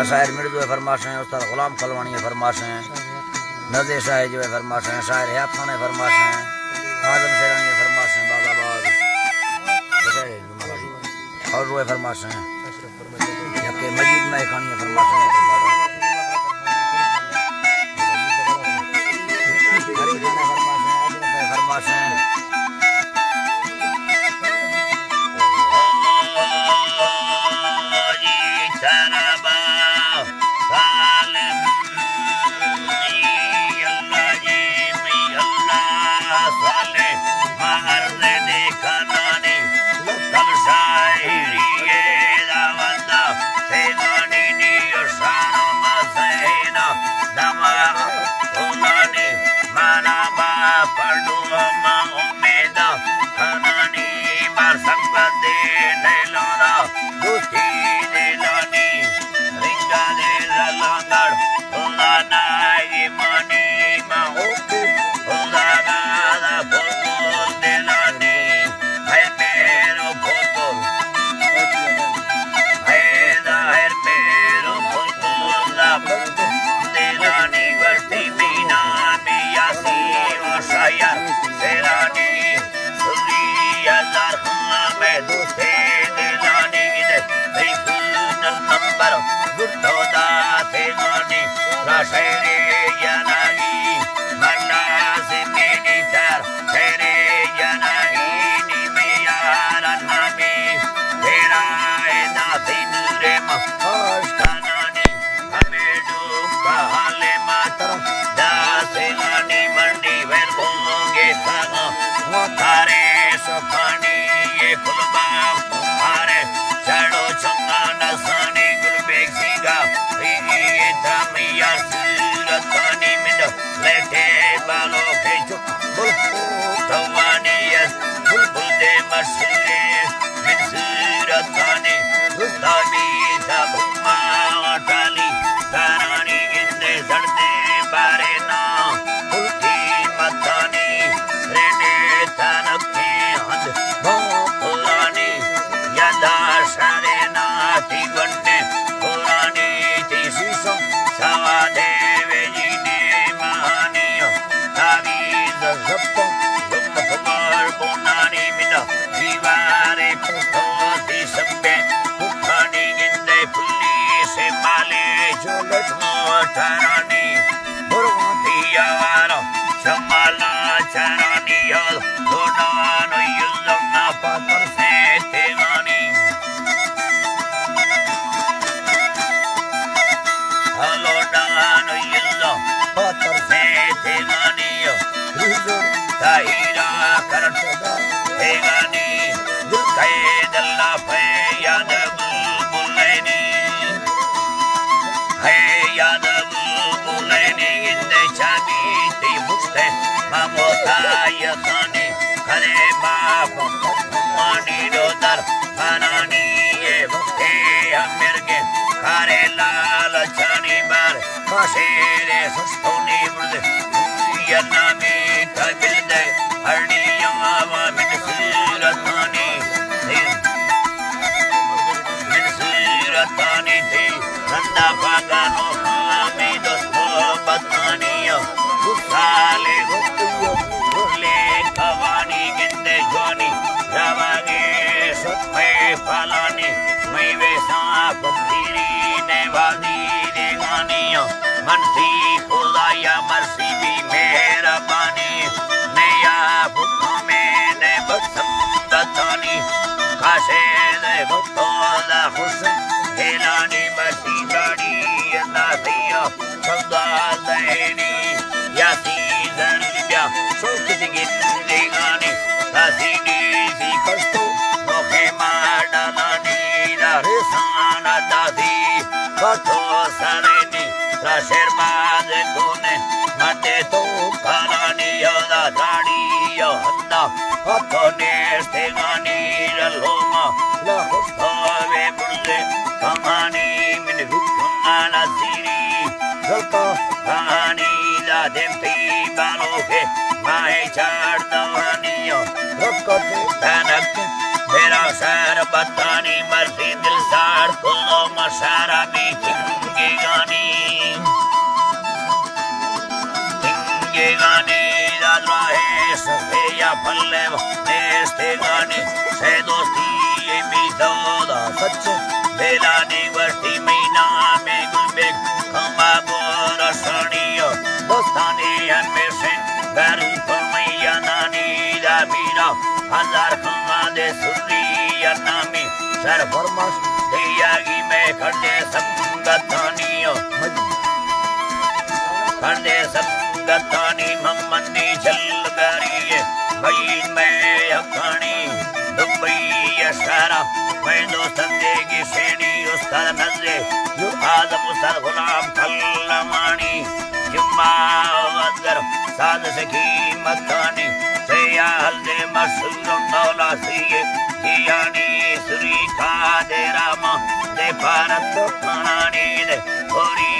शायर मिर्जो फरमाश हैं, उस्ताद गुलाम खलवानी फरमाश हैं, नज़ीर शाह जो है फरमाश हैं, शायर हयात खान फरमाश हैं, आजम शेरानी फरमाश हैं, बागाबाद और वो फरमाश हैं, जबकि मजीद में खानी फरमाश हैं, फरमाश हैं। मेरा सर बतानी मर्जी दिल साड़ खुलो मशारा भी देव नेस्ते गाने से दोस्ती ये मिथोदा सच बेलानी वर्ती मीना में गुलबेग खमा बोरा सनियो दोस्ताने हमेशे गरु कमैया नानी दा बीरा हजार खमा दे सुरिया नामी सर फरमाश दियागी में खड़े संगतानियो खड़े संगतानी मम्मनी चल गरिए भई में अखानी दुबई यशारा मैं दोस्तन देगी सेनी उस्ताद नजरे यू आदम उस्ताद गुलाम कल्लमानी जुम्मा वदर साद से की मतानी सया हल्दे मसूर मौला सिए कियानी सुरी का दे रामा दे भारत खानी दे होरी